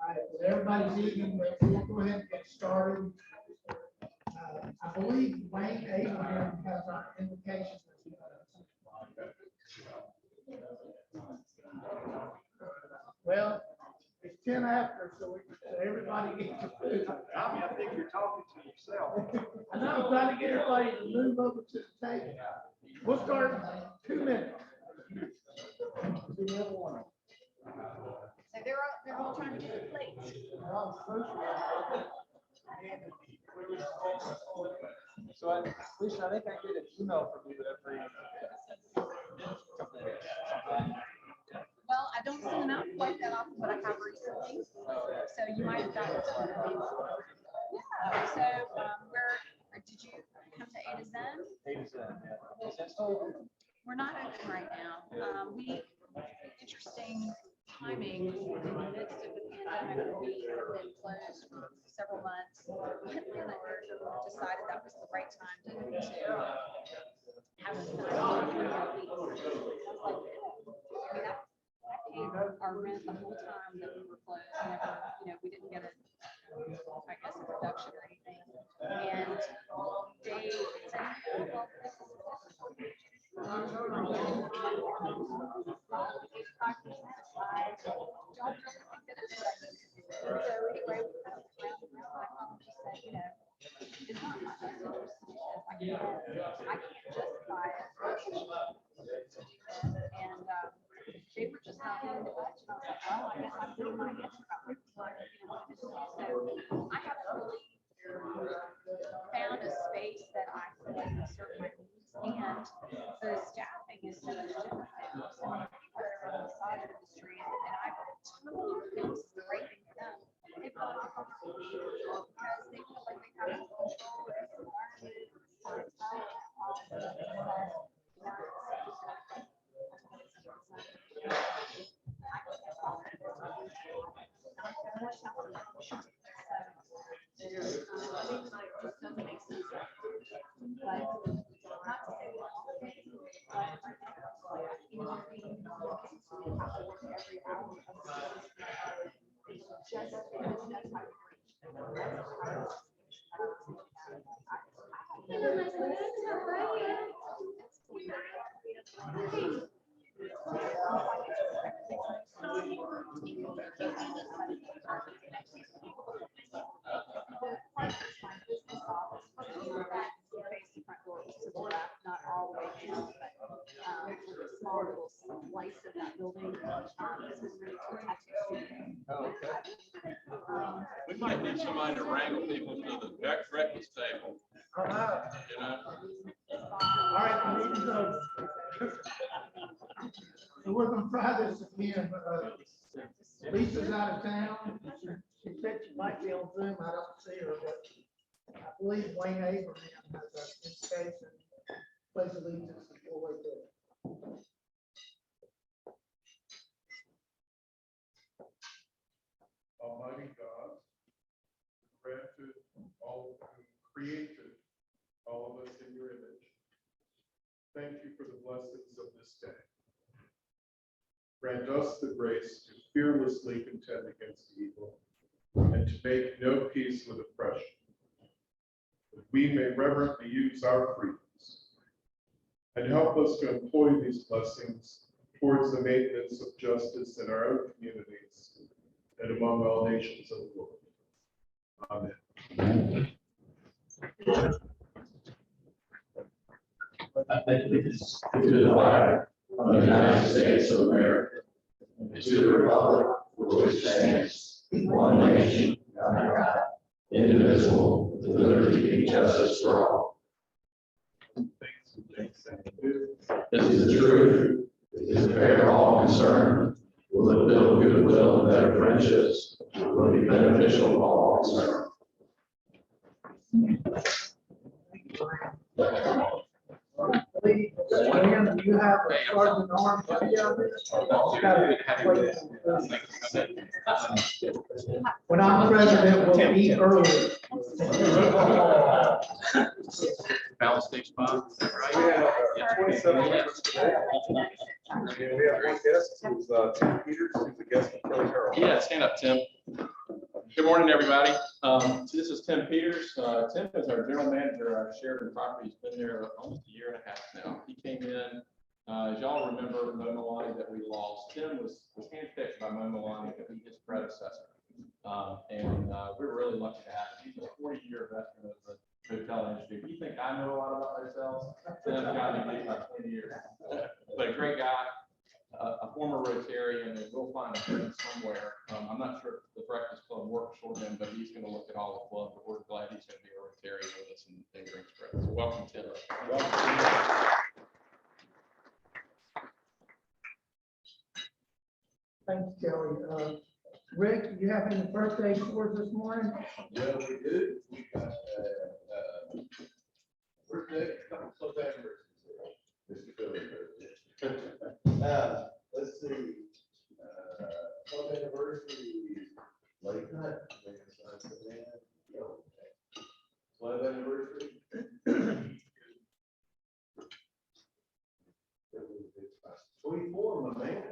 right, with everybody's eating, we'll go ahead and get started. I believe Wayne Abraham has our invocation. Well, it's 10 after, so everybody gets to food. I think you're talking to yourself. I know, I'm trying to get everybody to move over to the table. We'll start in 2 minutes. So they're all trying to get plates. So, Felicia, I think I get an email from you every couple of weeks. Well, I don't send them out quite that often, but I have recently. So you might have gotten some of these. So did you come to A to Z? A to Z, yeah. Is that still open? We're not open right now. Interesting timing in the midst of the pandemic. We have been closed for several months. Landlord decided that was the right time to have us sign on for a lease. I was like, I mean, that paid our rent the whole time that we were closed. Never, we didn't get I guess a reduction or anything. And they said, well, this is so anyway, we kind of around and around. She said, it's not my best interest. I can't justify it to do this. And they were just not willing to budge. And I was like, well, I guess I'm doing my answer about my so I haven't really found a space that I feel like will serve my needs. And the staffing is so much different. There's so many people that are in the massage industry, and I totally feel this is the right thing for them. They feel like they're comfortable because they feel like they have control of this environment. We might need somebody to wrangle people to the breakfast table. All right, the meeting's over. So we're gonna try this again. Lisa's out of town. She said she might be on Zoom. I don't see her, but I believe Wayne Abraham has a invitation. Pledge allegiance before we do it. Almighty God, granted all who created all of us in your image. Thank you for the blessings of this day. Grant us the grace to fearlessly contend against evil and to make no peace with oppression, that we may reverently use our freedoms, and help us to employ these blessings towards the maintenance of justice in our own communities and among all nations of the world. Amen. I allegiance to the flag of the United States of America, and to the republic for which stands one nation, under God, indivisible, with liberty and justice for all. This is the truth. It is fair to all concerned. Will it build goodwill and better friendships? Will be beneficial to all concerned. William, do you have a sergeant arm? When I'm president, we'll eat early. Balance stage 5, is that right? We have Yeah. 27 members today. And we have one guest, who's Tim Peters, who's a guest of Kelly Harrell. Yeah, stand up, Tim. Good morning, everybody. This is Tim Peters. Tim is our general manager of our Sheridan property. He's been there almost a year and a half now. He came in, as y'all remember, Mo Milani that we lost. Tim was handpicked by Mo Milani to be his predecessor. And we're really lucky to have him. He's a 40-year veteran of the hotel industry. If you think I know a lot about hotels, then I've got me about 20 years. But a great guy. A former Rotarian, and we'll find him somewhere. I'm not sure if the Breakfast Club works for him, but he's going to look at all the club. But we're glad he's going to be a Rotarian with us and drink spread. So welcome, Tim. Thanks, Kelly. Rick, do you have any birthday scores this morning? Yeah, we do. We got, birthday, a couple close anniversaries there. Mr. Philly birthday. Let's see, 12th anniversary, late night. 12th anniversary. 24, my man.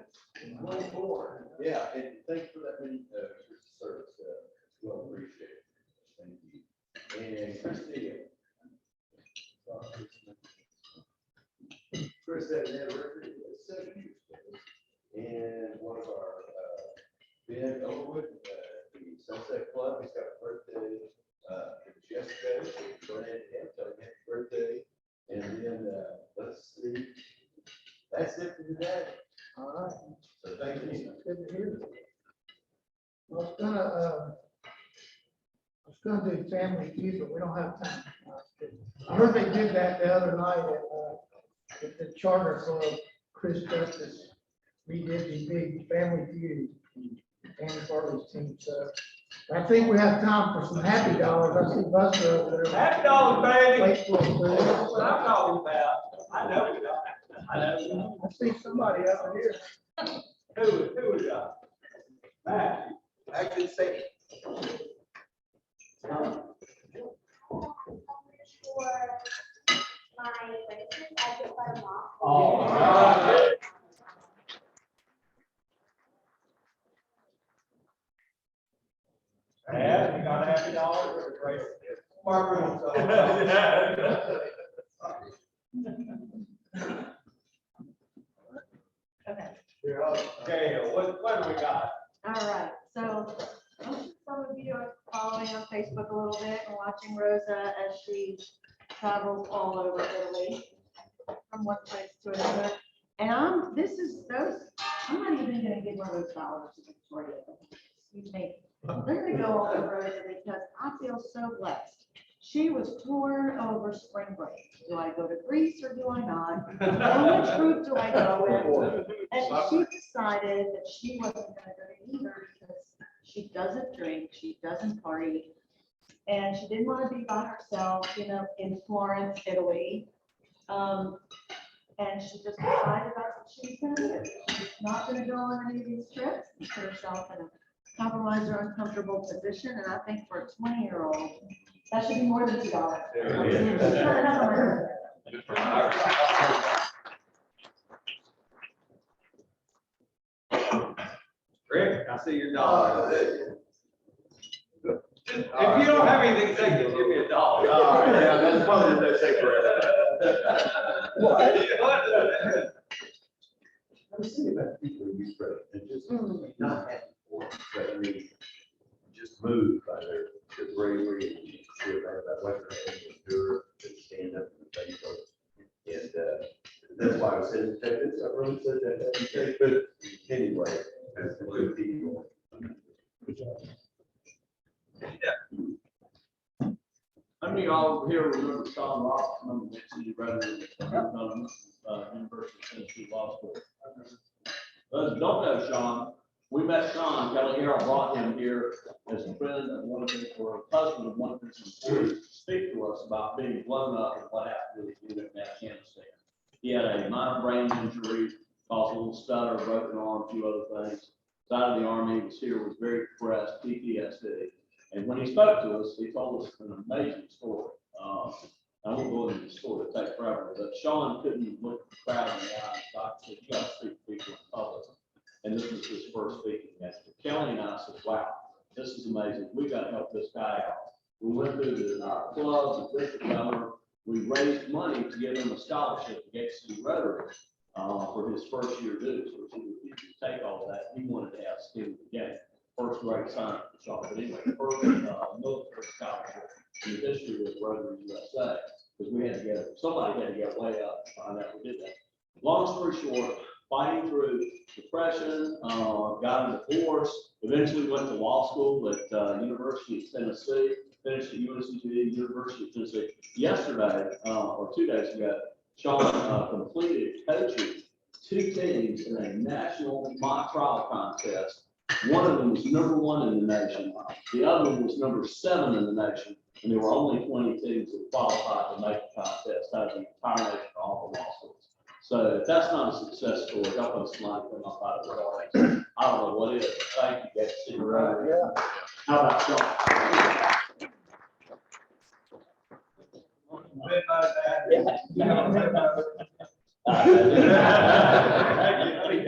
24. Yeah, and thanks for that many years of service. Well appreciated. Thank you. And Christy. Chris had an anniversary of 7 years ago. And one of our Ben Overwood, the Sunset Club, he's got a birthday. It was yesterday. So go ahead and tell him happy birthday. And then let's see. That's it for today. All right. So thank you. Good to hear. I was gonna do family feud, but we don't have time. I heard they did that the other night at the Charter Club. Chris Justice redid the big family feud. Andy Farley's team, so I think we have time for some happy dollars. I see Buster over there. Happy dollars, baby. Wait for it, please. That's what I'm talking about. I know you got it. I know you got I see somebody over here. it. Who we got? Matt. Actually, say. All right. Yeah, you got happy dollars or the great? Okay, what do we got? All right, so some of you are following on Facebook a little bit and watching Rosa as she travels all over Italy from one place to another. And I'm not even gonna give one of those dollars to Victoria. Excuse me. They're gonna go all over Rosa because I feel so blessed. She was torn over spring break. Do I go to Greece or do I not? And which group do I go with? And she decided that she wasn't gonna go to either because she doesn't drink, she doesn't party. And she didn't want to be by herself, in Florence, Italy. And she just decided that's what she was gonna do. She's not gonna go on any of these trips and put herself in a compromised or uncomfortable position. And I think for a 20-year-old, that should be more than $2. Rick, I see your dollar. If you don't have anything to say, just give me $1. All right, yeah, that's probably the best thing for us. I'm thinking about people who use credit and just not happy for it, but I mean, just moved by their bravery and shit about what they're able to do, to stand up in the face of it. And that's why I said, I really said that, but anyway, that's the good people. How many of y'all here remember Sean Ross? I'm the brother of University of Tennessee Law School. Those who don't know Sean, we met Sean. Kelly Harrell brought him here as a friend and one of his, or a husband of one of his employees to speak to us about being blown up and what happened to his unit in Afghanistan. He had a minor brain injury, caused a little stutter, broken arm, a few other things. Out of the Army, he was here, was very depressed, PTSD. And when he spoke to us, he told us an amazing story. I won't go into the story, it'll take forever, but Sean couldn't look the crowd in the eye and thought, you got to speak to people in public. And this was his first speaking message. Kelly and I said, wow, this is amazing. We got to help this guy out. We went through our club, the district governor. We raised money to give him a scholarship to Gate City Rotary for his first year dues, which he would take all that. He wanted to have skin in the game. First grade science for Sean. But anyway, first military scholarship in the history of Rotary USA, because we had to get, somebody had to get way up to find out we did that. Long story short, fighting through depression, got a divorce, eventually went to law school at University of Tennessee, finished at UNCG, University of Tennessee. Yesterday, or 2 days ago, Sean completed coaching 2 teams in a national mock trial contest. One of them was #1 in the nation. The other one was #7 in the nation. And there were only 20 teams that qualified to make the contest out of the entire nation for all the law schools. So if that's not a success story, helping somebody come up out of the dark, I don't know what is. Thank you, GCR. Yeah. How about Sean?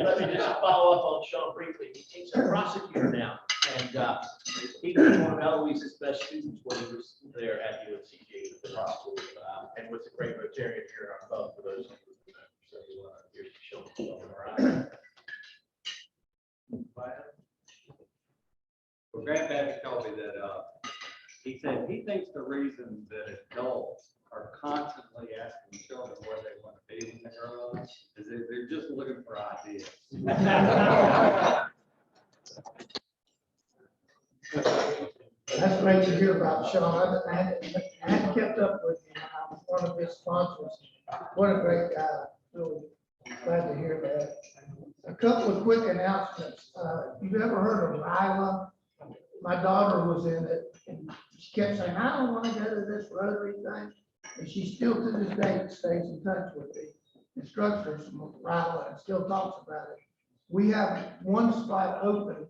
Let me just follow up on Sean briefly. He's a prosecutor now, and he was one of Eloise's best students when he was there at UNCG with the law school, and was a great Rotarian here on both for those. So here's Sean. All right. Well, Granddaddy told me that he said he thinks the reason that adults are constantly asking children where they want to be when they grow up is that they're just looking for ideas. That's great to hear about, Sean. I hadn't kept up with him. I'm one of his sponsors. What a great guy. Really glad to hear that. A couple of quick announcements. You've ever heard of RILA? My daughter was in it, and she kept saying, I don't want to go to this Rotary thing. And she still to this day stays in touch with the instructors from RILA and still talks about it. We have one spot open.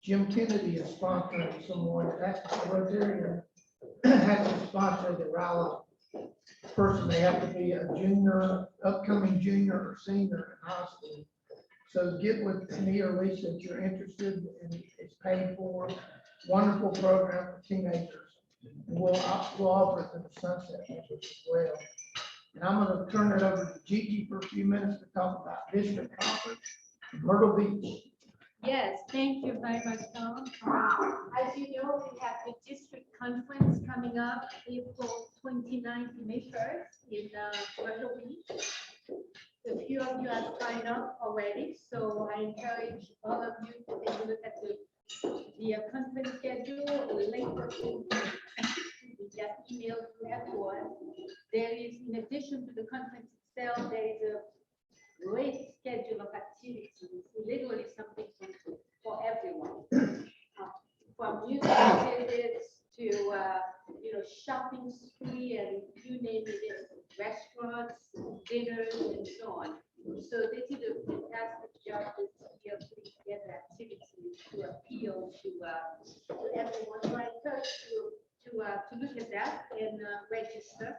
Jim Kennedy is sponsoring someone, that's a Rotarian, has to sponsor the RILA person. They have to be a junior, upcoming junior or senior in high school. So get with me or Lisa if you're interested, and it's paid for. Wonderful program for teenagers. And we'll offer it to the Sunset members as well. And I'm going to turn it over to Gigi for a few minutes to talk about district conference in Myrtle Beach. Yes, thank you very much, Tom. As you know, we have the district conference coming up April 29th to May 1st in Myrtle Beach. A few of you have signed up already, so I encourage all of you to take a look at the conference schedule later. Just email to everyone. There is, in addition to the conference itself, there is a great schedule of activities, literally something for everyone. From music visits to shopping spree and you name it, restaurants, dinners, and so on. So they did a fantastic job this year putting together activities to appeal to everyone. So I encourage you to look at that and register.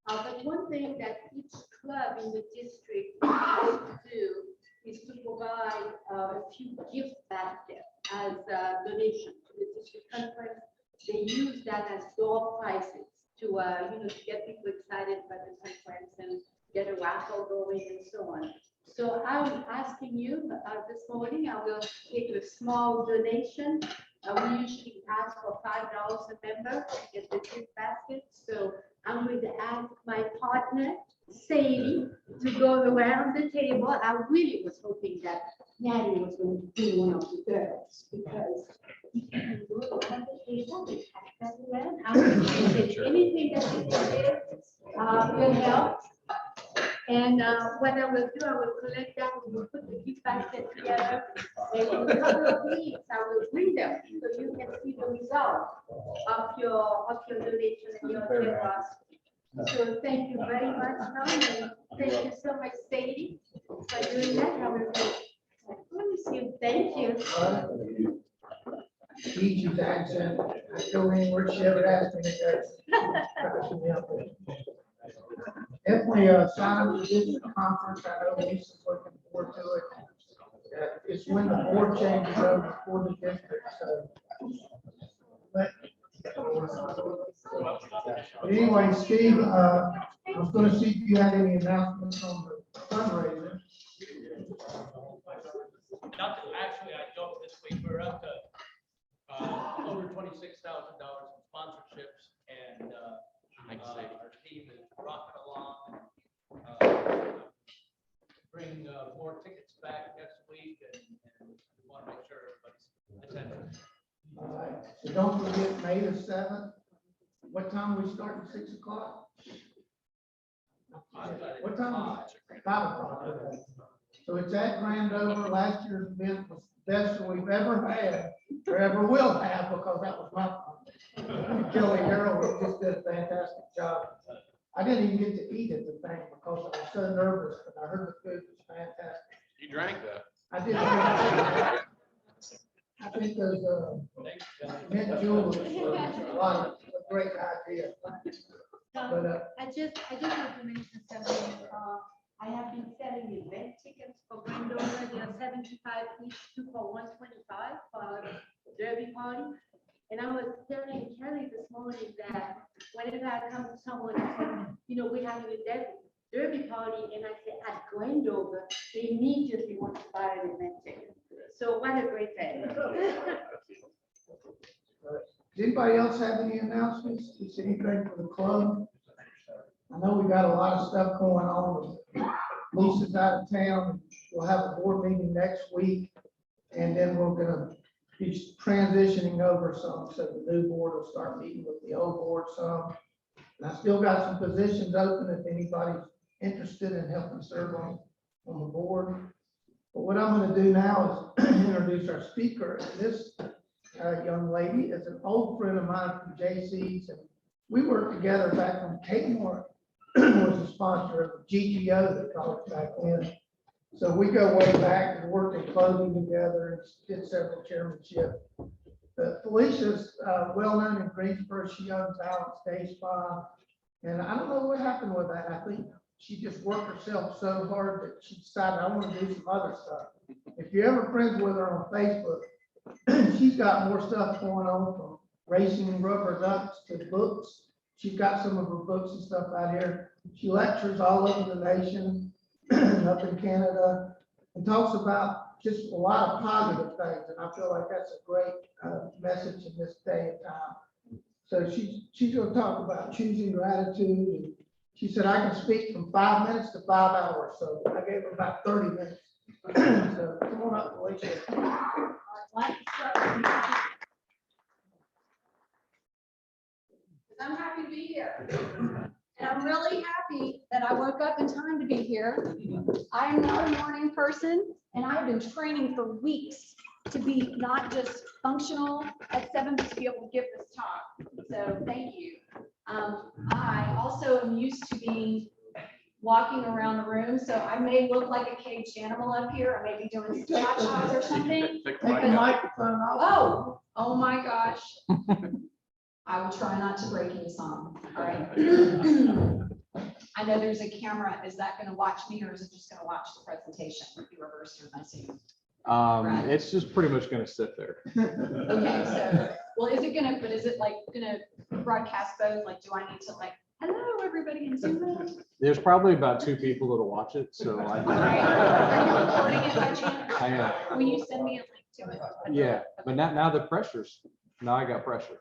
But one thing that each club in the district has to do is to provide a few gift baskets as a donation to the district conference. They use that as door prizes to to get people excited about the conference and get a raffle going and so on. So I'm asking you this morning, I will take a small donation. We usually ask for $5 a member to get the gift basket. So I'm going to ask my partner, Sadie, to go around the table. I really was hoping that Natty was going to be one of the girls because you can go around the table and pass that around. I would appreciate anything that you can give will help. And what I will do, I will collect that, we will put the gift basket together, and in a couple of weeks, I will bring them so you can see the result of your donation and your generosity. So thank you very much, Tom, and thank you so much, Sadie, for doing that. I will do. Let me see. Thank you. Gigi's accent. I go anywhere she ever asks me to go. Definitely, sign up for this conference. I know Lisa's looking forward to it. It's when the board changes over for the district, so. But anyway, Steve, I was gonna see if you had any announcements on the fundraiser. Actually, I don't this week. We're up to over $26,000 in sponsorships, and our team is rocking along. Bring more tickets back next week, and we want to make sure everybody's attending. All right, so don't forget May the 7th. What time we start at 6 o'clock? What time? 5 o'clock. Okay. So it's at Grandover. Last year's event was the best we've ever had, or ever will have, because that was my fun. Kelly Harold just did a fantastic job. I didn't even get to eat at the thing because I was so nervous, but I heard the food was fantastic. You drank that. I did. I think those mint juleps were a lot of a great idea. But I just want to mention something. I have been selling event tickets for Grandover. They are 75 each, 2 for 125 for the Derby party. And I was telling Kelly this morning that whenever I come to someone and say, you know, we have a Derby party, and I say at Grandover, they immediately want to buy an event ticket. So what a great day. does anybody else have any announcements? Is anything for the club? I know we got a lot of stuff going on. Lisa's out of town. We'll have a board meeting next week, and then we're gonna be transitioning over some, so the new board will start meeting with the old board some. And I still got some positions open if anybody's interested in helping serve on the board. But what I'm gonna do now is introduce our speaker. And this young lady is an old friend of mine from JC's, and we worked together back when Kate Moore was a sponsor of GCR, they called it back then. So we go way back and worked in clothing together and did several chairmanships. Felicia's well-known in Greensboro. She owns Balance Day Spa. And I don't know what happened with that. I think she just worked herself so hard that she decided, I want to do some other stuff. If you're ever friends with her on Facebook, she's got more stuff going on, from racing rubber ducks to books. She's got some of her books and stuff out here. She lectures all over the nation, up in Canada, and talks about just a lot of positive things. And I feel like that's a great message in this day and time. So she's going to talk about choosing gratitude. And she said, I can speak from 5 minutes to 5 hours. So I gave her about 30 minutes. So come on up, Felicia. I'm happy to be here. And I'm really happy that I woke up in time to be here. I am not a morning person, and I've been training for weeks to be not just functional at 7, but to be able to give this talk. So thank you. I also am used to being walking around the room, so I may look like a caged animal up here. I may be doing cha-chas or something. Take the microphone off. Oh my gosh. I will try not to break any song. All right. I know there's a camera. Is that going to watch me, or is it just going to watch the presentation? Be reversed through my Zoom. It's just pretty much going to sit there. Okay. So, well, is it going to? But is it like going to broadcast both? Like, do I need to like, hello everybody in Zoom? There's probably about 2 people that'll watch it. So All right. Are you recording it by chance? I am. Will you send me a link to it? Yeah, but now the pressure's, now I got pressure.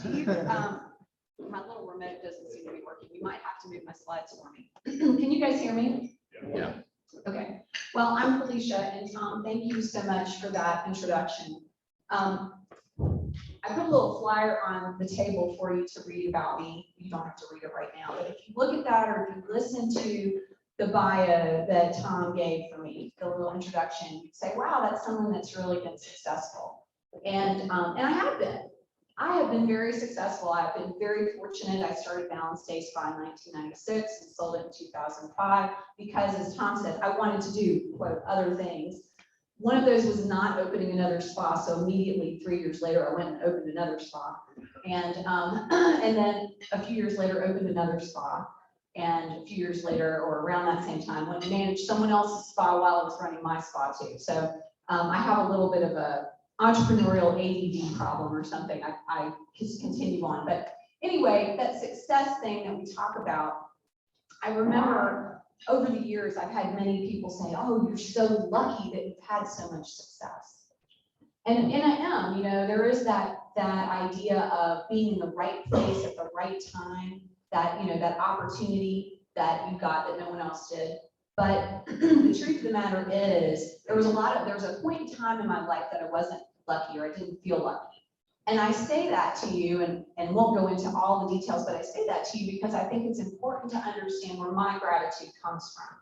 Do you, my little remote doesn't seem to be working. You might have to move my slides for me. Can you guys hear me? Yeah. Okay. Well, I'm Felicia, and Tom, thank you so much for that introduction. I put a little flyer on the table for you to read about me. You don't have to read it right now, but if you look at that, or if you listen to the bio that Tom gave for me, the little introduction, you'd say, wow, that's someone that's really been successful. And I have been. I have been very successful. I've been very fortunate. I started Balance Day Spa in 1996 and sold it in 2005 because, as Tom said, I wanted to do, quote, other things. one of those was not opening another spa, so immediately 3 years later, I went and opened another spa. And then a few years later, opened another spa. And a few years later, or around that same time, went and managed someone else's spa while I was running my spa too. So I have a little bit of a entrepreneurial ADD problem or something. I just continue on. But anyway, that success thing that we talk about, I remember over the years, I've had many people say, oh, you're so lucky that you've had so much success. And I am, you know, there is that idea of being in the right place at the right time, that, you know, that opportunity that you got that no one else did. But the truth of the matter is, there was a point in time in my life that I wasn't lucky, or I didn't feel lucky. And I say that to you, and won't go into all the details, but I say that to you because I think it's important to understand where my gratitude comes from.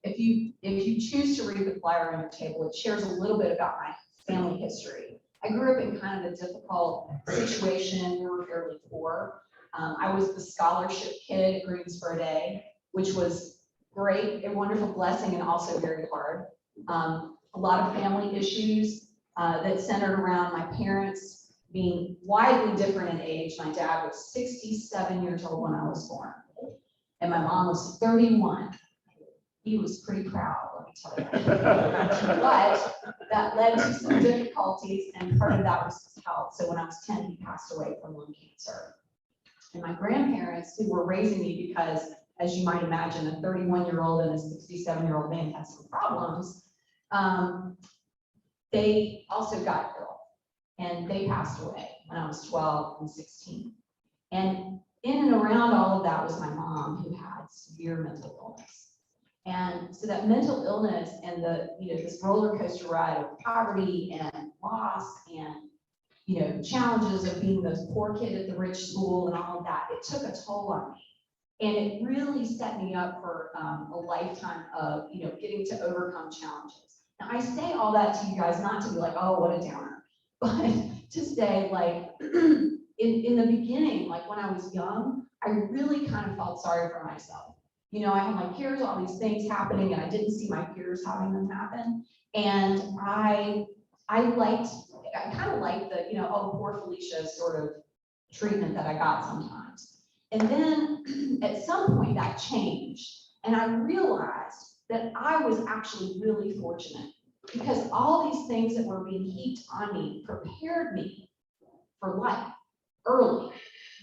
If you choose to read the flyer on your table, it shares a little bit about my family history. I grew up in kind of a difficult situation. We were fairly poor. I was the scholarship kid at Greensboro Day, which was great, a wonderful blessing, and also very hard. A lot of family issues that centered around my parents being widely different in age. My dad was 67 years old when I was born, and my mom was 31. He was pretty proud, let me tell you. But that led to some difficulties, and part of that was his health. So when I was 10, he passed away from lung cancer. And my grandparents, who were raising me, because as you might imagine, a 31-year-old and a 67-year-old man had some problems, they also got ill, and they passed away when I was 12 and 16. And in and around all of that was my mom, who had severe mental illness. And so that mental illness and this roller coaster ride of poverty and loss and, challenges of being the poor kid at the rich school and all of that, it took a toll on me. And it really set me up for a lifetime of, getting to overcome challenges. Now, I say all that to you guys, not to be like, oh, what a downer, but to say, like, in the beginning, like when I was young, I really kind of felt sorry for myself. I had my peers, all these things happening, and I didn't see my peers having them happen. And I kind of liked the, oh, poor Felicia sort of treatment that I got sometimes. And then at some point that changed, and I realized that I was actually really fortunate, because all these things that were being heaped on me prepared me for life early.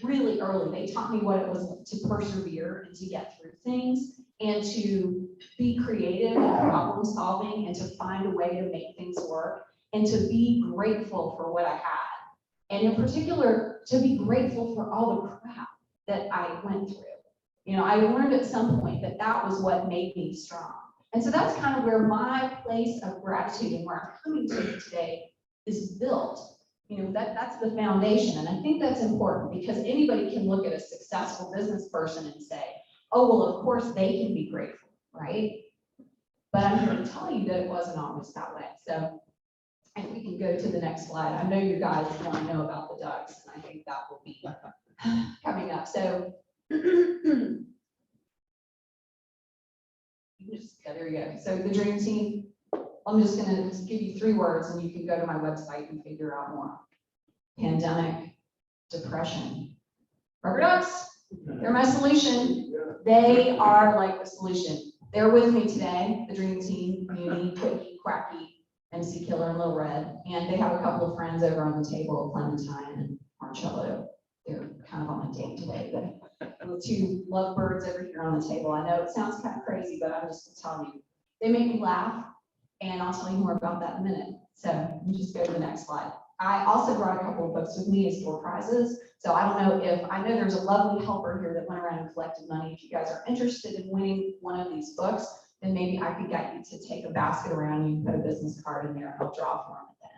Really early. They taught me what it was to persevere and to get through things and to be creative and problem solving and to find a way to make things work and to be grateful for what I had. And in particular, to be grateful for all the crap that I went through. I learned at some point that that was what made me strong. And so that's kind of where my place of gratitude and where I'm coming to today is built. That's the foundation. And I think that's important, because anybody can look at a successful business person and say, oh, well, of course they can be grateful, right? But I'm here to tell you that it wasn't always that way. So I think we can go to the next slide. I know you guys want to know about the ducks, and I think that will be coming up. So there you go. So the dream team. I'm just going to give you 3 words, and you can go to my website and figure out more. Pandemic, depression. Rubber ducks, they're my solution. They are like the solution. They're with me today, the dream team, Muni, Quickie, Quacky, MC Killer, and Lil Red. And they have a couple of friends over on the table, Clementine and Marcello. They're kind of on a date today, but little 2 lovebirds over here on the table. I know it sounds kind of crazy, but I'm just telling you. They make me laugh. And I'll tell you more about that in a minute. So you just go to the next slide. I also brought a couple of books with me as door prizes. So I don't know I know there's a lovely helper here that went around and collected money. If you guys are interested in winning one of these books, then maybe I could get you to take a basket around. You can put a business card in there, and I'll draw for them at the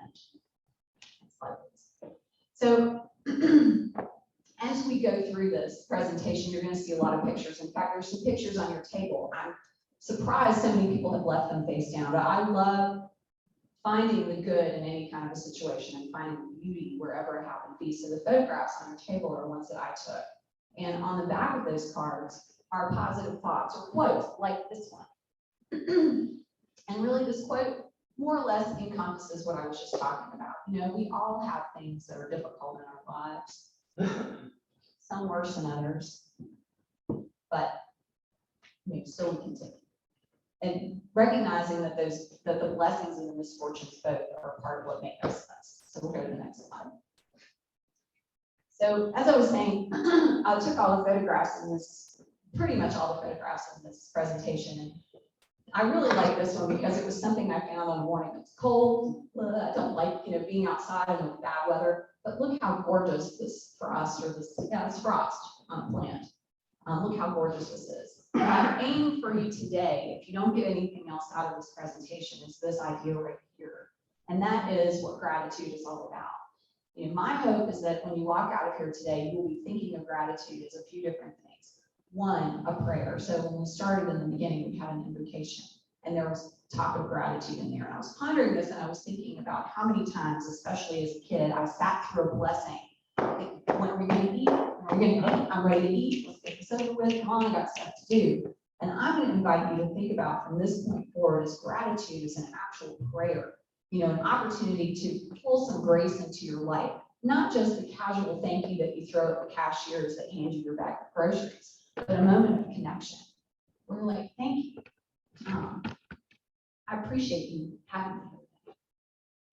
end. So as we go through this presentation, you're going to see a lot of pictures. In fact, there's some pictures on your table. I'm surprised so many people have left them face down, but I love finding the good in any kind of a situation and finding the beauty wherever it happened to be. So the photographs on your table are ones that I took. And on the back of those cards are positive thoughts or quotes like this one. And really this quote more or less encompasses what I was just talking about. You know, we all have things that are difficult in our lives, some worse than others, but so we continue. And recognizing that that the blessings and the misfortunes both are part of what make us us. So we'll go to the next slide. So as I was saying, I took all the photographs in this, pretty much all the photographs in this presentation. And I really like this one because it was something I found on the morning. It's cold. I don't like, being outside in the bad weather, but look how gorgeous this frost, or this, yeah, it's frost on a plant. Look how gorgeous this is. And I'm aiming for you today, if you don't get anything else out of this presentation, is this idea right here. And that is what gratitude is all about. My hope is that when you walk out of here today, you will be thinking of gratitude as a few different things. One, a prayer. So when we started in the beginning, we had an invocation and there was talk of gratitude in there. And I was pondering this and I was thinking about how many times, especially as a kid, I sat through a blessing. When are we going to eat? When are we going to eat? I'm ready to eat. Let's get this over with. Come on, I got stuff to do. And I'm going to invite you to think about from this point forward as gratitude is an actual prayer. An opportunity to pull some grace into your life, not just the casual thank you that you throw at the cashiers that hand you your bag of groceries, but a moment of connection. We're like, thank you. I appreciate you having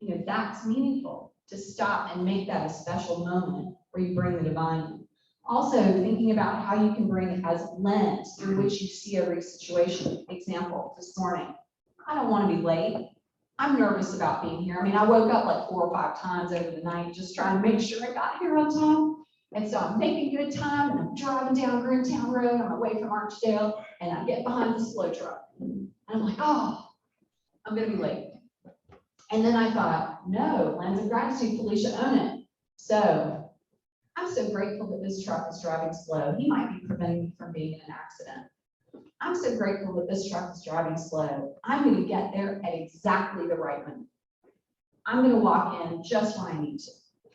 me. That's meaningful, to stop and make that a special moment where you bring the divine in. Also, thinking about how you can bring it as a lens through which you see every situation. Example, this morning, I don't want to be late. I'm nervous about being here. I woke up like 4 or 5 times over the night just trying to make sure I got here on time. And so I'm making good time and I'm driving down Greentown Road on my way from Archdale and I get behind the slow truck. And I'm like, oh, I'm going to be late. And then I thought, no, lens of gratitude, Felicia, own it. So I'm so grateful that this truck is driving slow. He might be preventing me from being in an accident. I'm so grateful that this truck is driving slow. I'm going to get there at exactly the right moment. I'm going to walk in just when I need to.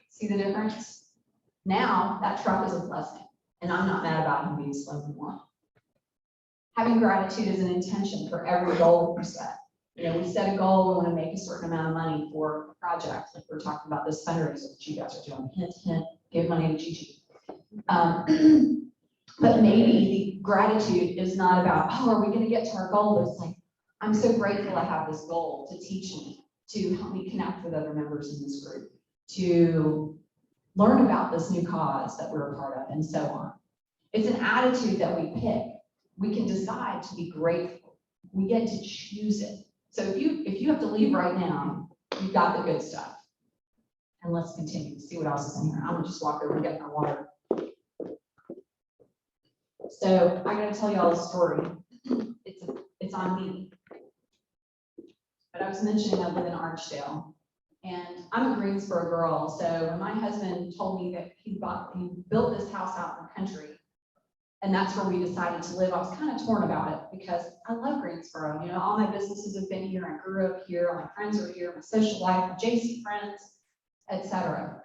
See the difference? Now that truck is a blessing, and I'm not mad about him being slow anymore. Having gratitude is an intention for every goal we set. We set a goal, we want to make a certain amount of money for a project, like we're talking about this fundraiser that you guys are doing. Hint, hint, give money to Gigi. But maybe the gratitude is not about, oh, are we going to get to our goal? It's like, I'm so grateful I have this goal to teach me, to help me connect with other members in this group, to learn about this new cause that we're a part of, and so on. It's an attitude that we pick. We can decide to be grateful. We get to choose it. So if you have to leave right now, you've got the good stuff. And let's continue to see what else is in here. I'm gonna just walk over and get my water. So I gotta tell you all a story. It's on me. But I was mentioning I live in Archdale, and I'm a Greensboro girl. So when my husband told me that he built this house out in the country, and that's where we decided to live, I was kind of torn about it because I love Greensboro. All my businesses have been here. I grew up here. My friends are here. My social life, my JC friends, etc.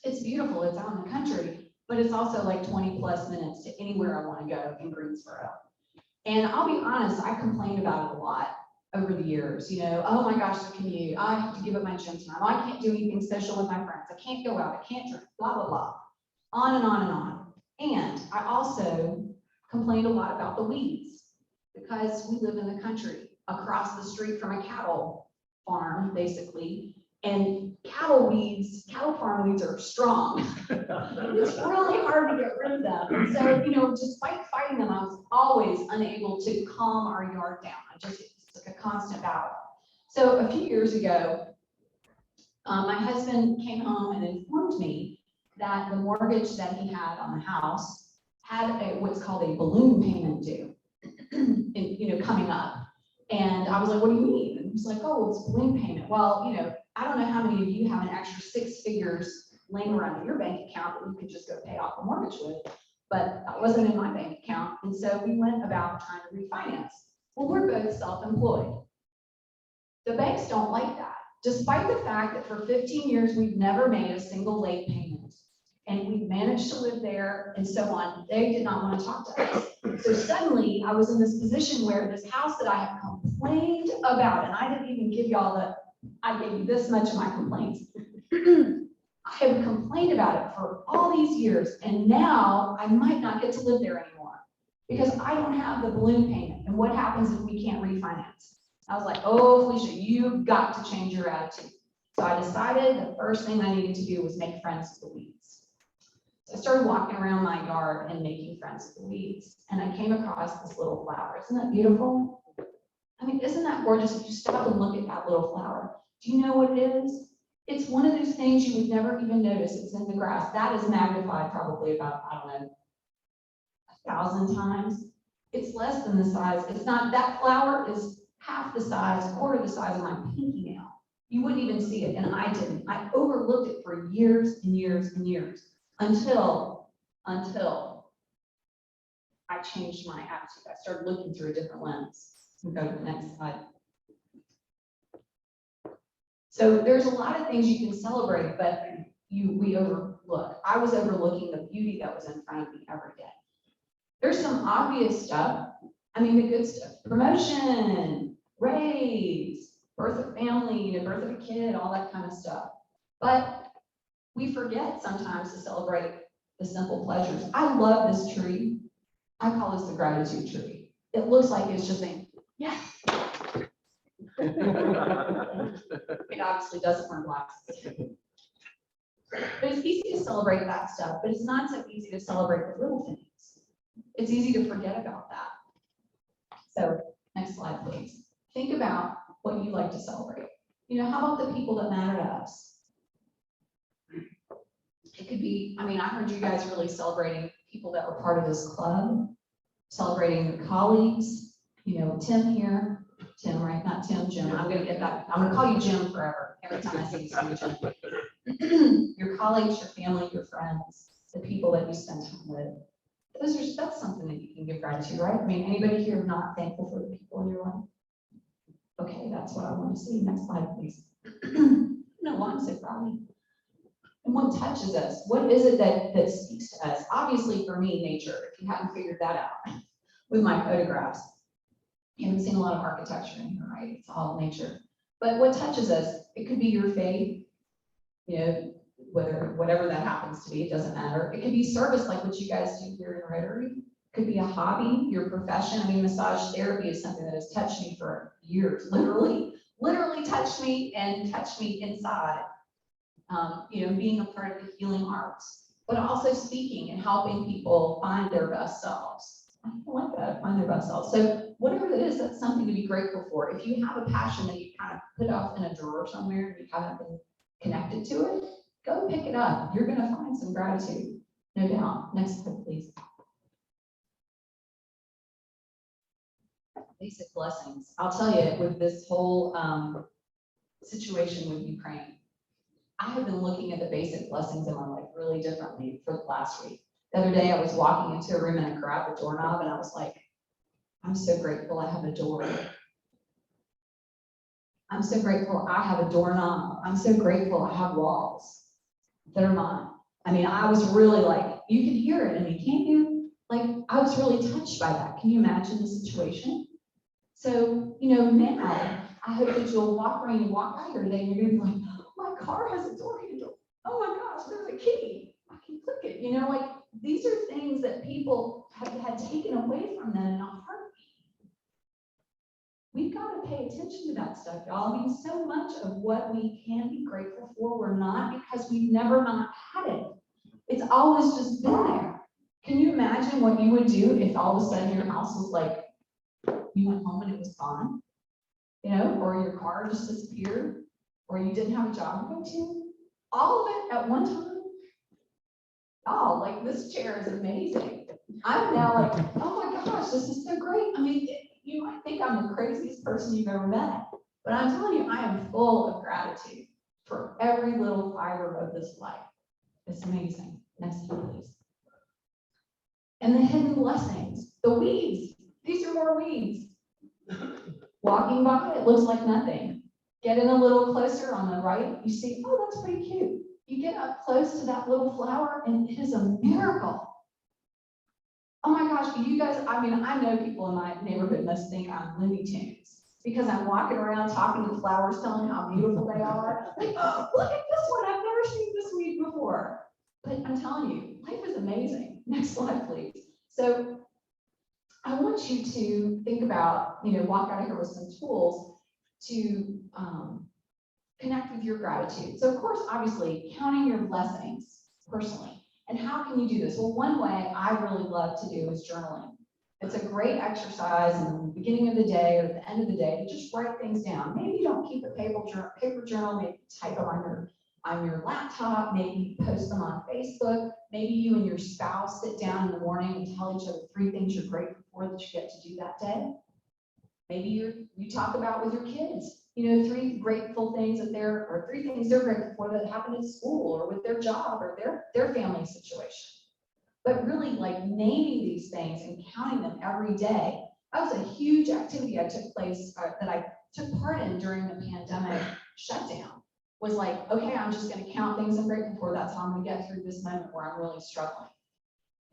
It's beautiful. It's out in the country. But it's also like 20 plus minutes to anywhere I want to go in Greensboro. And I'll be honest, I complained about it a lot over the years. Oh my gosh, the commute. I have to give up my gym time. I can't do anything social with my friends. I can't go out. I can't drink, blah, blah, blah. On and on and on. And I also complained a lot about the weeds because we live in the country across the street from a cattle farm, basically. And cattle farm weeds are strong. It's really hard to get rid of them. And so, despite fighting them, I was always unable to calm our yard down. It's like a constant battle. So a few years ago, my husband came home and informed me that the mortgage that he had on the house had what's called a balloon payment due, coming up. And I was like, what do you mean? And he's like, oh, it's balloon payment. Well, I don't know how many of you have an extra 6 figures laying around in your bank account that you could just go pay off the mortgage with, but that wasn't in my bank account. And so we went about trying to refinance. Well, we're both self-employed. The banks don't like that, despite the fact that for 15 years, we've never made a single late payment. and we managed to live there and so on. They did not want to talk to us. So suddenly I was in this position where this house that I had complained about, and I didn't even give y'all I gave you this much of my complaints. I have complained about it for all these years, and now I might not get to live there anymore because I don't have the balloon payment. And what happens if we can't refinance? I was like, oh, Felicia, you've got to change your attitude. So I decided the first thing I needed to do was make friends with the weeds. So I started walking around my yard and making friends with the weeds. And I came across this little flower. Isn't that beautiful? I mean, isn't that gorgeous? If you stop and look at that little flower, do you know what it is? It's one of those things you would never even notice. It's in the grass. That is magnified probably about, I don't know, 1,000 times. It's less than the size. It's not, that flower is half the size, quarter the size of my pinky nail. You wouldn't even see it, and I didn't. I overlooked it for years and years and years until I changed my attitude. I started looking through a different lens. We'll go to the next slide. So there's a lot of things you can celebrate, but we overlook. I was overlooking the beauty that was in front of me every day. There's some obvious stuff. I mean, the good stuff: promotion, raise, birth of family, birth of a kid, all that kind of stuff. But we forget sometimes to celebrate the simple pleasures. I love this tree. I call this the gratitude tree. It looks like it's just saying, yes. It obviously doesn't wear glasses. But it's easy to celebrate that stuff, but it's not so easy to celebrate the little things. It's easy to forget about that. So next slide, please. Think about what you like to celebrate. You know, how about the people that matter to us? It could be, I mean, I heard you guys really celebrating people that were part of this club, celebrating your colleagues, you know, Tim here, Tim, right? Not Tim, Jim. I'm gonna get that. I'm gonna call you Jim forever. Every time I see you, Jim. Your colleagues, your family, your friends, the people that you spend time with. That's something that you can give gratitude, right? I mean, anybody here not thankful for the people in your life? Okay, that's what I want to see. Next slide, please. No, well, I'm so proud of you. And what touches us? What is it that speaks to us? Obviously, for me, nature, if you haven't figured that out with my photographs. You haven't seen a lot of architecture in here, right? It's all nature. But what touches us? It could be your faith, you know, whatever that happens to be, it doesn't matter. It could be service like what you guys do here in Rotary. It could be a hobby, your profession. I mean, massage therapy is something that has touched me for years, literally touched me and touched me inside. You know, being a part of the healing arts, but also speaking and helping people find their best selves. I like that, find their best selves. So whatever it is, that's something to be grateful for. If you have a passion that you kind of put off in a drawer somewhere and you haven't been connected to it, go pick it up. You're gonna find some gratitude, no doubt. Next slide, please. Basic blessings. I'll tell you, with this whole situation with Ukraine, I have been looking at the basic blessings in my life really differently for the last week. The other day I was walking into a room and I grabbed a doorknob and I was like, I'm so grateful I have a door. I'm so grateful I have a doorknob. I'm so grateful I have walls that are mine. I mean, I was really like, you can hear it in me, can't you? Like, I was really touched by that. Can you imagine the situation? So, you know, now I hope that you'll walk around and walk by here today and you're gonna be like, my car has a door handle. Oh my gosh, there's a key. I can click it. You know, like these are things that people have had taken away from them in a heartbeat. We've got to pay attention to that stuff, y'all. I mean, so much of what we can be grateful for, we're not because we've never not had it. It's always just been there. Can you imagine what you would do if all of a sudden your house was like, you went home and it was gone, you know, or your car just disappeared, or you didn't have a job to go to? All of it at one time? Oh, like this chair is amazing. I'm now like, oh my gosh, this is so great. I mean, you might think I'm the craziest person you've ever met, but I'm telling you, I am full of gratitude for every little fiber of this life. It's amazing. Next slide, please. And the hidden blessings, the weeds. These are more weeds. Walking by, it looks like nothing. Get in a little closer on the right, you see, oh, that's pretty cute. You get up close to that little flower and it is a miracle. Oh my gosh, you guys, I mean, I know people in my neighborhood must think I'm Looney Tunes because I'm walking around talking to the flowers, telling them how beautiful they are. Like, oh, look at this one, I've never seen this weed before. But I'm telling you, life is amazing. Next slide, please. So I want you to think about, walk out of here with some tools to connect with your gratitude. So of course, obviously, counting your blessings personally. And how can you do this? Well, one way I really love to do is journaling. It's a great exercise in the beginning of the day or at the end of the day to just write things down. Maybe you don't keep a paper journal, maybe type them on your laptop, maybe you post them on Facebook. Maybe you and your spouse sit down in the morning and tell each other 3 things you're grateful for that you get to do that day. Maybe you talk about with your kids, 3 grateful things or 3 things they're grateful for that happened in school or with their job or their family situation. But really like naming these things and counting them every day. That was a huge activity that I took part in during the pandemic shutdown. Was like, okay, I'm just going to count things I'm grateful for. That's how I'm going to get through this moment where I'm really struggling,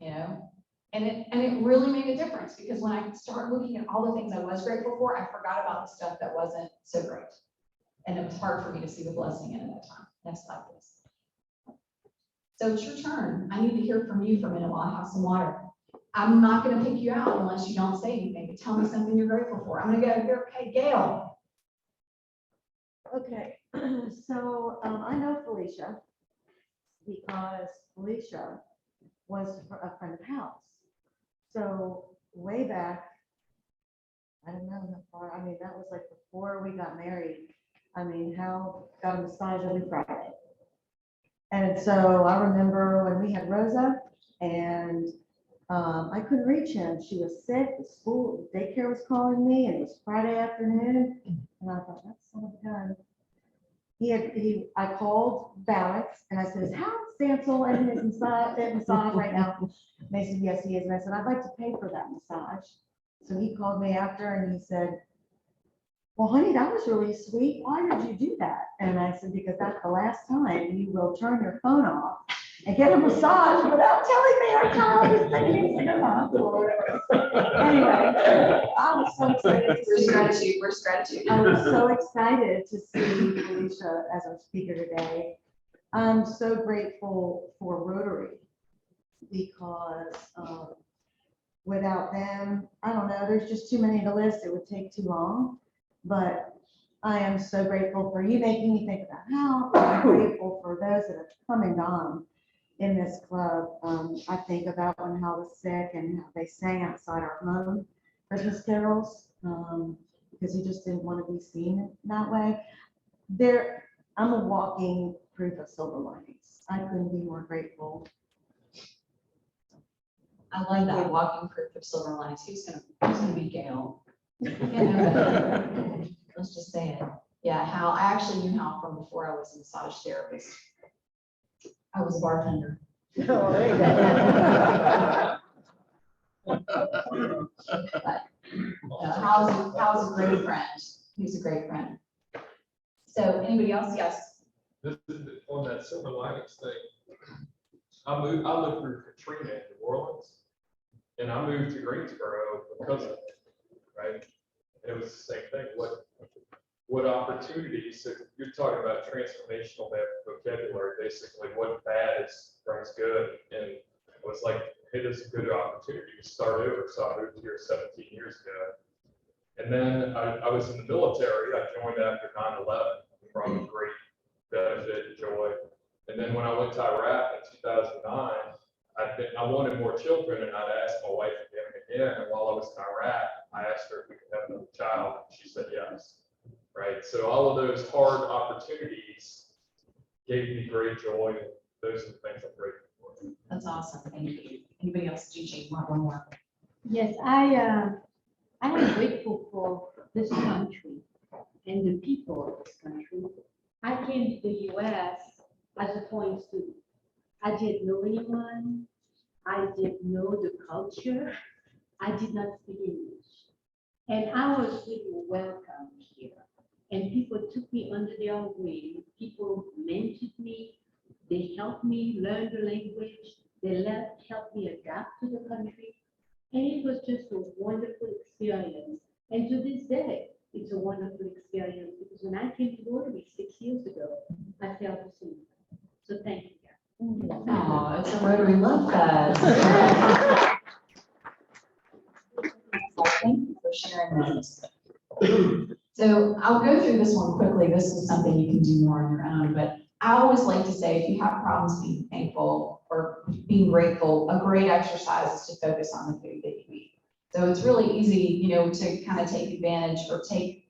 And it really made a difference because when I started looking at all the things I was grateful for, I forgot about the stuff that wasn't so great. And it was hard for me to see the blessing in it at that time. Next slide, please. So it's your turn. I need to hear from you for a minute while I have some water. I'm not going to pick you out unless you don't say anything, but tell me something you're grateful for. I'm going to go here. Okay, Gail. Okay, so I know Felicia because Felicia was a friend of house. So way back, I don't know how far, that was like before we got married. Hal got a massage every Friday. And so I remember when we had Rosa and I couldn't reach him. She was sick, the school, daycare was calling me, and it was Friday afternoon. And I thought, that's son of a gun. I called Balance and I said, is Hal Stansel in his massage right now? And they said, yes, he is. And I said, I'd like to pay for that massage. So he called me after and he said, well, honey, that was really sweet. Why did you do that? And I said, because that's the last time you will turn your phone off and get a massage without telling me our child is thinking in the hospital or whatever. Anyway, I was so excited. Where's gratitude? I was so excited to see Felicia as our speaker today. I'm so grateful for Rotary because without them, I don't know, there's just too many to list. It would take too long. But I am so grateful for you making me think about how I'm grateful for those that have come and gone in this club. I think about when Hal was sick and how they sang outside our home Christmas carols because he just didn't want to be seen that way. I'm a walking proof of silver linings. I couldn't be more grateful. I love that, walking proof of silver linings. Who's gonna be Gail? Let's just say it. Yeah, Hal, I actually knew Hal from before I was a massage therapist. I was a bartender. Oh, there you go. But, Hal's a great friend. He's a great friend. So anybody else? Yes. This is on that silver linings thing. I lived through Katrina in New Orleans, and I moved to Greensboro because of it, right? And it was the same thing. What opportunities? So you're talking about transformational vocabulary, basically. What bad brings good, and it was like, hey, this is a good opportunity to start over. So I moved here 17 years ago, and then I was in the military. I joined after 9/11. Brought me great benefit and joy. And then when I went to Iraq in 2009, I wanted more children, and I'd asked my wife again and again. And while I was in Iraq, I asked her if we could have another child. She said yes. Right. So all of those hard opportunities gave me great joy. And those are the things I'm grateful for. That's awesome. Thank you. Anybody else? Gigi, one more. Yes, I am grateful for this country and the people of this country. I came to the US as a foreign student. I didn't know anyone. I didn't know the culture. I did not speak English. And I was really welcome here. And people took me under their wing. People mentored me. They helped me learn the language. They helped me adapt to the country. And it was just a wonderful experience. And to this day, it's a wonderful experience because when I came to Rotary 6 years ago, I felt the same. So thank you, guys. Oh, it's a Rotary Love Fest. Thank you for sharing this. So I'll go through this one quickly. This is something you can do more on your own, but I always like to say, if you have problems being thankful or being grateful, a great exercise is to focus on the food that you eat. So it's really easy, to kind of take advantage or take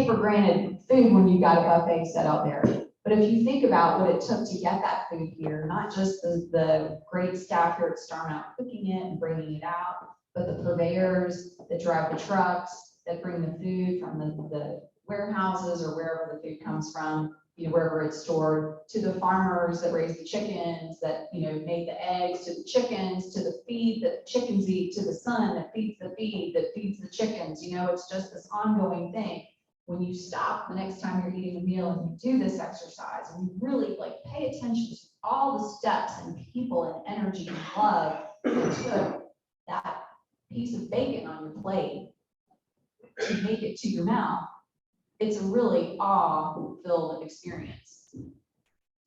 for granted food when you've got a buffet set out there. But if you think about what it took to get that food here, not just the great staff here at Star Mount cooking it and bringing it out, but the purveyors that drive the trucks, that bring the food from the warehouses or wherever the food comes from, wherever it's stored, to the farmers that raise the chickens, that, made the eggs, to the chickens, to the feed that chickens eat, to the sun that feeds the feed, that feeds the chickens. It's just this ongoing thing. When you stop the next time you're eating a meal and you do this exercise and you really pay attention to all the steps and people and energy and love that took that piece of bacon on your plate to make it to your mouth, it's a really awe-filled experience.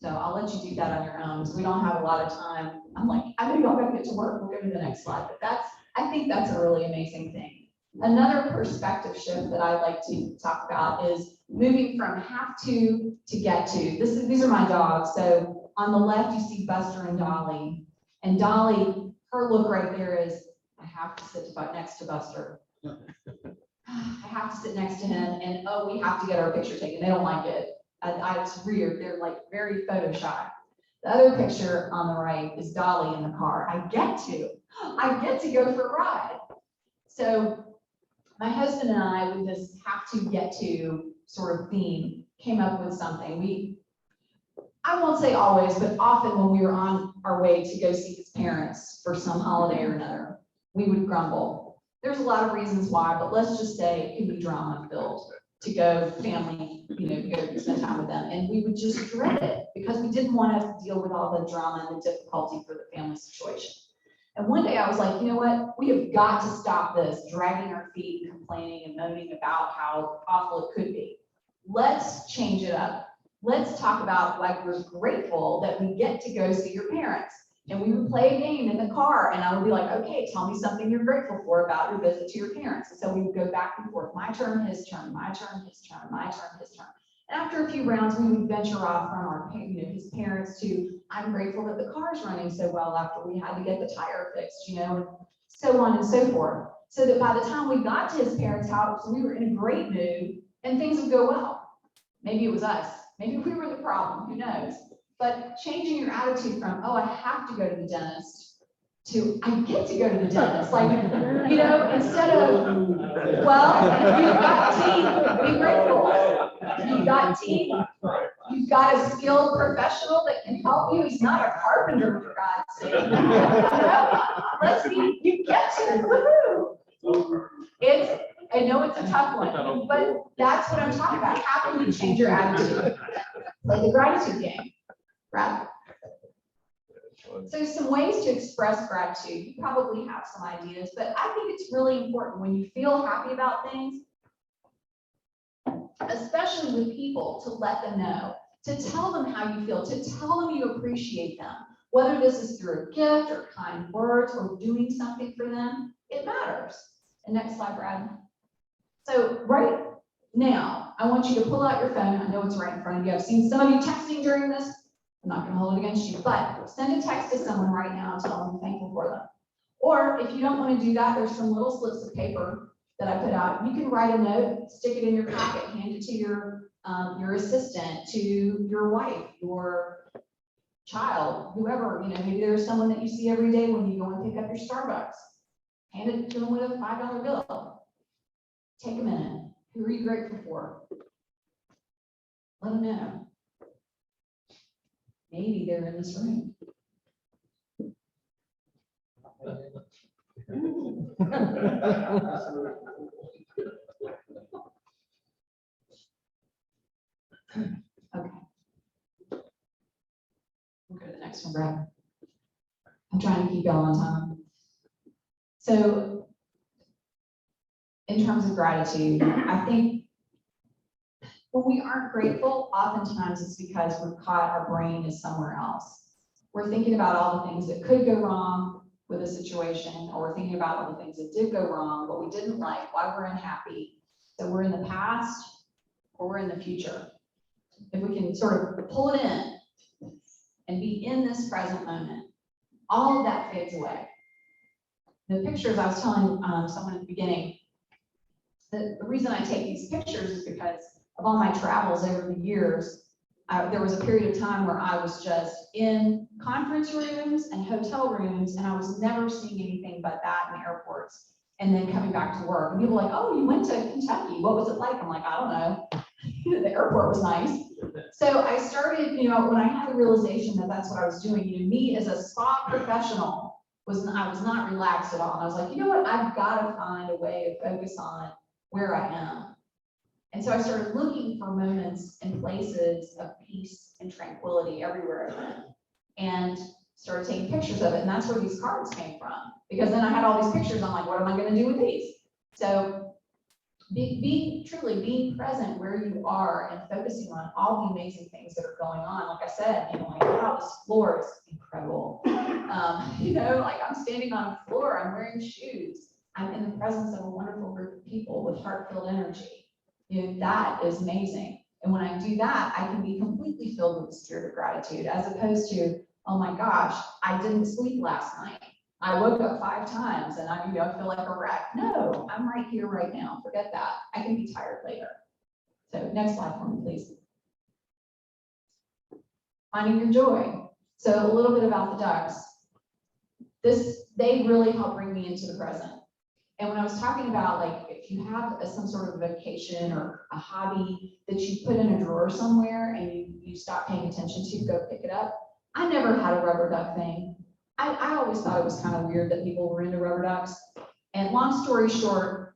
So I'll let you do that on your own. So we don't have a lot of time. I know y'all gotta get to work. We'll go to the next slide, but I think that's a really amazing thing. Another perspective shift that I like to talk about is moving from have to get to. These are my dogs. So on the left, you see Buster and Dolly. And Dolly, her look right there is, I have to sit next to Buster. I have to sit next to him, and we have to get our picture taken. They don't like it. It's weird. They're very photo shy. The other picture on the right is Dolly in the car. I get to go for a ride. So my husband and I, with this have to get to sort of theme, came up with something. I won't say always, but often when we were on our way to go see his parents for some holiday or another, we would grumble. There's a lot of reasons why, but let's just say it could be drama filled to go family, go spend time with them. And we would just dread it because we didn't want to deal with all the drama and the difficulty for the family situation. And one day I was like, you know what? We have got to stop this, dragging our feet, complaining and moaning about how awful it could be. Let's change it up. Let's talk about we're grateful that we get to go see your parents. And we would play a game in the car and I would be like, okay, tell me something you're grateful for about your visit to your parents. And so we would go back and forth, my turn, his turn, my turn, his turn, my turn, his turn. And after a few rounds, we would venture off from our, his parents to, I'm grateful that the car's running so well after we had to get the tire fixed, and so on and so forth. So that by the time we got to his parents' house, we were in a great mood and things would go well. Maybe it was us. Maybe we were the problem, who knows? But changing your attitude from, oh, I have to go to the dentist, to I get to go to the dentist. Instead of, well, you've got teeth, be grateful. You've got teeth, you've got a skilled professional that can help you. He's not a carpenter, for God's sake. You get to, woohoo. I know it's a tough one, but that's what I'm talking about. How can you change your attitude? Play the gratitude game. Right. So some ways to express gratitude. You probably have some ideas, but I think it's really important when you feel happy about things, especially with people, to let them know, to tell them how you feel, to tell them you appreciate them. Whether this is through a gift or kind words or doing something for them, it matters. And next slide, Brad. So right now, I want you to pull out your phone. I know it's right in front of you. I've seen some of you texting during this. I'm not going to hold it against you, but send a text to someone right now and tell them you're thankful for them. Or if you don't want to do that, there's some little slips of paper that I put out. You can write a note, stick it in your pocket, hand it to your assistant, to your wife, your child, whoever, maybe there's someone that you see every day when you go and pick up your Starbucks. Hand it to them with a $5 bill. Take a minute. Who are you grateful for? Let them know. Maybe they're in this room. Okay. I'm trying to keep y'all on time. So in terms of gratitude, I think when we aren't grateful, oftentimes it's because we've caught our brain is somewhere else. We're thinking about all the things that could go wrong with a situation, or we're thinking about all the things that did go wrong, what we didn't like, why we're unhappy. So we're in the past or we're in the future. If we can sort of pull it in and be in this present moment, all of that fades away. The pictures I was telling someone at the beginning, the reason I take these pictures is because of all my travels over the years. There was a period of time where I was just in conference rooms and hotel rooms, and I was never seeing anything but that in airports, and then coming back to work. And people were like, oh, you went to Kentucky. What was it like? I'm like, I don't know. The airport was nice. So I started, when I had the realization that that's what I was doing, me as a spa professional, I was not relaxed at all. And I was like, you know what? I've got to find a way to focus on where I am. And so I started looking for moments and places of peace and tranquility everywhere I went, and started taking pictures of it. And that's where these cards came from, because then I had all these pictures. I'm like, what am I going to do with these? So truly being present where you are and focusing on all the amazing things that are going on. Like I said, like, wow, this floor is incredible. Like I'm standing on a floor, I'm wearing shoes. I'm in the presence of a wonderful group of people with heart-filled energy. That is amazing. And when I do that, I can be completely filled with the spirit of gratitude, as opposed to, oh my gosh, I didn't sleep last night. I woke up 5 times and I feel like a wreck. No, I'm right here, right now. Forget that. I can be tired later. So next slide for me, please. Finding your joy. So a little bit about the ducks. They really help bring me into the present. And when I was talking about, like, if you have some sort of vacation or a hobby that you put in a drawer somewhere and you stop paying attention to, go pick it up. I never had a rubber duck thing. I always thought it was kind of weird that people were into rubber ducks. And long story short,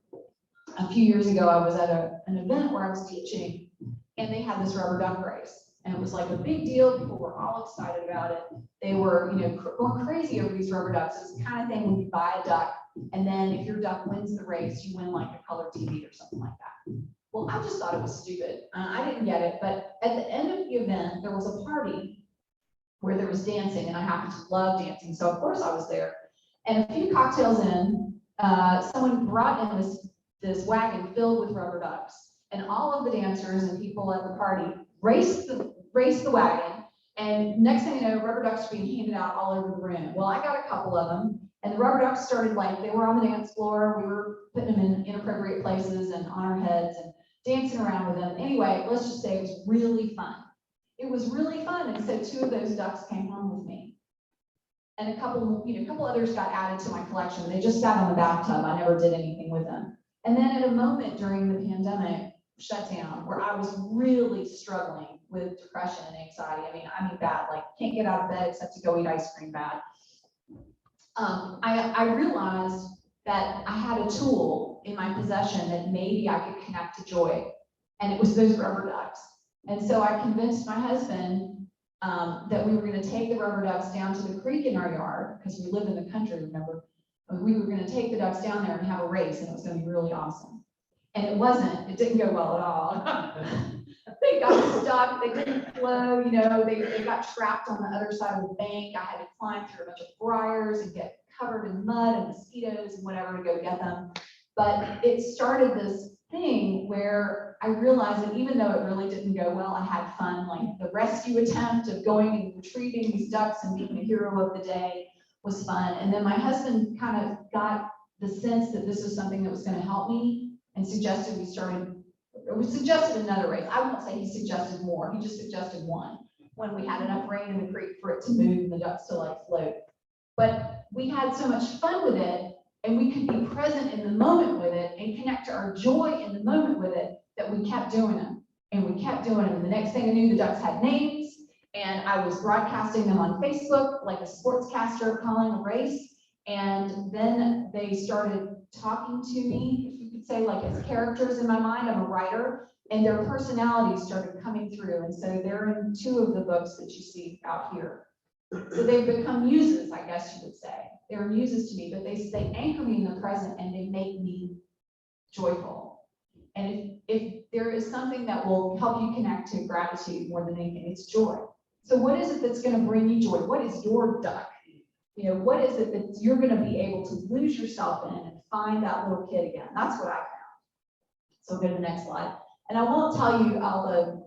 a few years ago, I was at an event where I was teaching, and they had this rubber duck race. And it was like a big deal. People were all excited about it. They were, going crazy over these rubber ducks. It's the kind of thing when you buy a duck, and then if your duck wins the race, you win like a color TV or something like that. Well, I just thought it was stupid. I didn't get it. But at the end of the event, there was a party where there was dancing, and I happen to love dancing. So of course I was there. And a few cocktails in, someone brought in this wagon filled with rubber ducks. And all of the dancers and people at the party raced the wagon. And next thing you know, rubber ducks were being handed out all over the room. Well, I got a couple of them. And the rubber ducks started, like, they were on the dance floor. We were putting them in inappropriate places and on our heads and dancing around with them. Anyway, let's just say it was really fun. It was really fun. And so 2 of those ducks came home with me. And a couple others got added to my collection. They just sat on the bathtub. I never did anything with them. And then at a moment during the pandemic shutdown where I was really struggling with depression and anxiety. I mean bad, like can't get out of bed except to go eat ice cream bad. I realized that I had a tool in my possession that maybe I could connect to joy. And it was those rubber ducks. And so I convinced my husband that we were going to take the rubber ducks down to the creek in our yard, because we live in the country, remember? We were going to take the ducks down there and have a race, and it was going to be really awesome. And it didn't go well at all. They got stuck, they couldn't flow, they got trapped on the other side of the bank. I had to climb through a bunch of briars and get covered in mud and mosquitoes and whatever to go get them. But it started this thing where I realized that even though it really didn't go well, I had fun. Like the rescue attempt of going and retrieving these ducks and being the hero of the day was fun. And then my husband kind of got the sense that this was something that was going to help me and suggested we suggested another race. I won't say he suggested more. He just suggested one when we had enough rain in the creek for it to move and the ducks to like float. But we had so much fun with it, and we could be present in the moment with it and connect to our joy in the moment with it, that we kept doing them. And we kept doing them. And the next thing I knew, the ducks had names, and I was broadcasting them on Facebook like a sportscaster calling a race. And then they started talking to me, if you could say, like as characters in my mind. I'm a writer, and their personalities started coming through. And so they're in 2 of the books that you see out here. So they've become muses, I guess you would say. They're muses to me, but they anchor me in the present and they make me joyful. And if there is something that will help you connect to gratitude more than anything, it's joy. So what is it that's going to bring you joy? What is your duck? You know, what is it that you're going to be able to lose yourself in and find that little kid again? That's what I found. So we'll go to the next slide. And I won't tell you all the,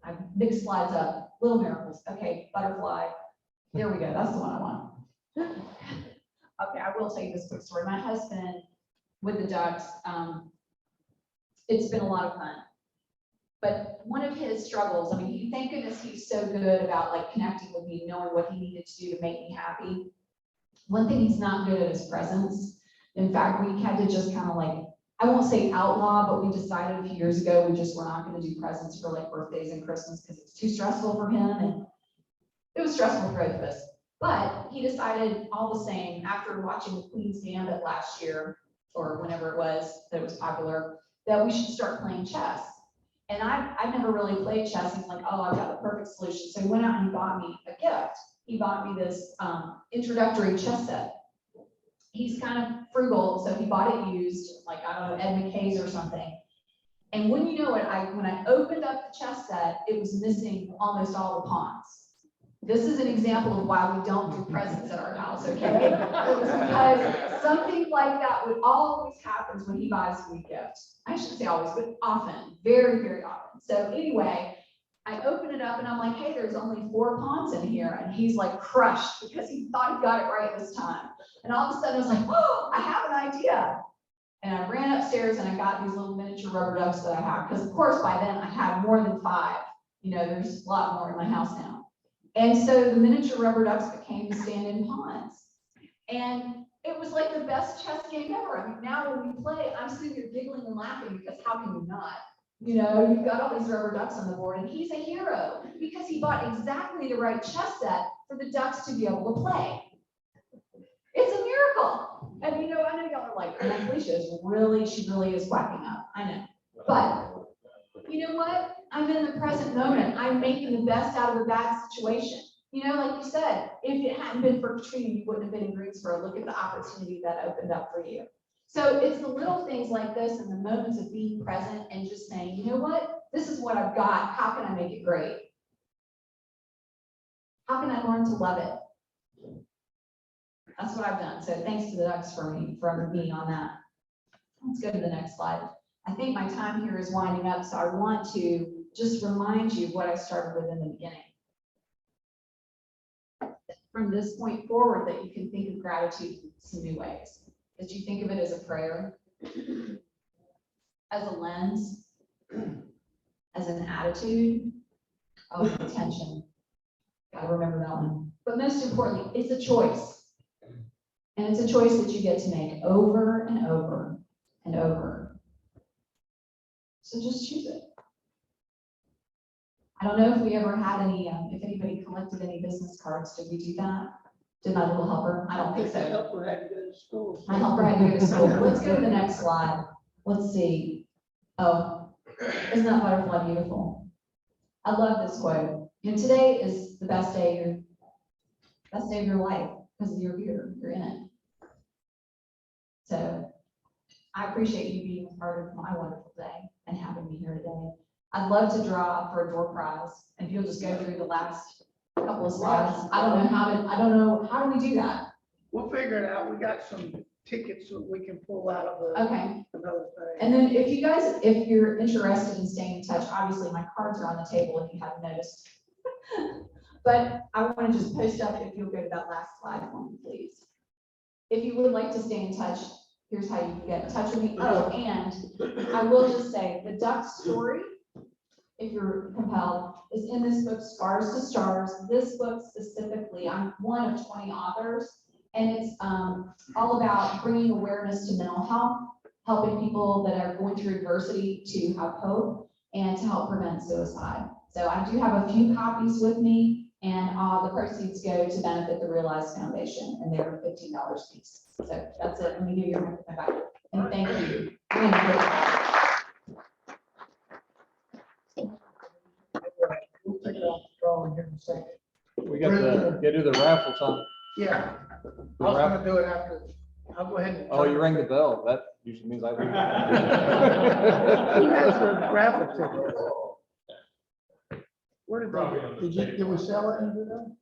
I've mixed slides up, little miracles. Okay, butterfly. There we go. That's the one I want. Okay, I will tell you this quick story. My husband with the ducks, it's been a lot of fun. But one of his struggles, I mean, thank goodness he's so good about like connecting with me, knowing what he needed to do to make me happy. One thing he's not good at is presents. In fact, we had to just kind of like, I won't say outlaw, but we decided a few years ago, we just were not going to do presents for like birthdays and Christmas because it's too stressful for him. And it was stressful for both of us. But he decided all the same, after watching the Queen's Gambit last year, or whenever it was that it was popular, that we should start playing chess. And I never really played chess. He's like, oh, I've got the perfect solution. So he went out and he bought me a gift. He bought me this introductory chess set. He's kind of frugal, so he bought it used, like, I don't know, Ed McKay's or something. And when you know it, when I opened up the chess set, it was missing almost all the pawns. This is an example of why we don't do presents at our house, okay? It was because something like that would always happen when he buys me gifts. I shouldn't say always, but often, very, very often. So anyway, I open it up and I'm like, hey, there's only 4 pawns in here. And he's like crushed because he thought he got it right this time. And all of a sudden I was like, oh, I have an idea. And I ran upstairs and I got these little miniature rubber ducks that I have. Because of course by then I had more than 5. You know, there's a lot more in my house now. And so the miniature rubber ducks became the stand-in pawns. And it was like the best chess game ever. I mean, now when we play, I'm sitting here giggling and laughing because how can you not? You know, you've got all these rubber ducks on the board and he's a hero because he bought exactly the right chess set for the ducks to be able to play. It's a miracle. And you know, I know y'all are like, oh, Felicia is she really is whacking up. I know. But you know what? I'm in the present moment. I'm making the best out of a bad situation. You know, like you said, if it hadn't been for Katrina, you wouldn't have been in Greensboro. Look at the opportunity that opened up for you. So it's the little things like this and the moments of being present and just saying, you know what? This is what I've got. How can I make it great? How can I learn to love it? That's what I've done. So thanks to the ducks for me on that. Let's go to the next slide. I think my time here is winding up, so I want to just remind you what I started with in the beginning. From this point forward, that you can think of gratitude in some new ways. That you think of it as a prayer, as a lens, as an attitude. Oh, attention. Gotta remember that one. But most importantly, it's a choice. And it's a choice that you get to make over and over and over. So just choose it. I don't know if we ever had any, if anybody collected any business cards. Did we do that? Did my little helper? I don't think so. My helper had to go to school. My helper had to go to school. Let's go to the next slide. Let's see. Oh, isn't that butterfly beautiful? I love this quote. You know, today is the best day of your life because you're here, you're in it. So I appreciate you being a part of my wonderful day and having me here today. I'd love to draw up for a door prize. If you'll just go through the last couple of slides. I don't know how do we do that? We'll figure it out. We got some tickets that we can pull out of the. Okay. Another thing. And then if you're interested in staying in touch, obviously my cards are on the table if you haven't noticed. But I want to just post up if you'll go to that last slide for me, please. If you would like to stay in touch, here's how you can get in touch with me. Oh, and I will just say the duck story, if you're compelled, is in this book, Scars to Stars. This book specifically, I'm one of 20 authors, and it's all about bringing awareness to mental health, helping people that are going through adversity to have hope, and to help prevent suicide. So I do have a few copies with me, and the proceeds go to benefit the Realize Foundation, and they're $15 a piece. So that's it. Let me give you my back. And thank you. We'll take it off the drawing here in a second. got do the raffle time. Yeah, I was gonna do it after, I'll go ahead and. Oh, you rang the bell. That usually means I leave. Who has the raffle ticket? Where did Probably they, on the did we sell it into them?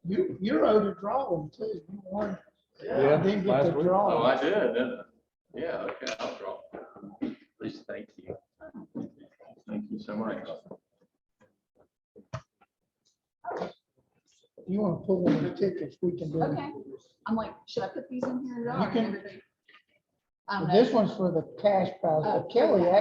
You're owed a drawing too. You won. Yeah, Didn't get last the week. drawing. Oh, I did, didn't I? Yeah, okay, I'll draw. Please, thank you. Thank you so much. You want to pull one of the tickets, we can do it. Okay. I'm like, should I put these in here? You can- Everything? I don't know. This one's for the cash prize, but Kelly actually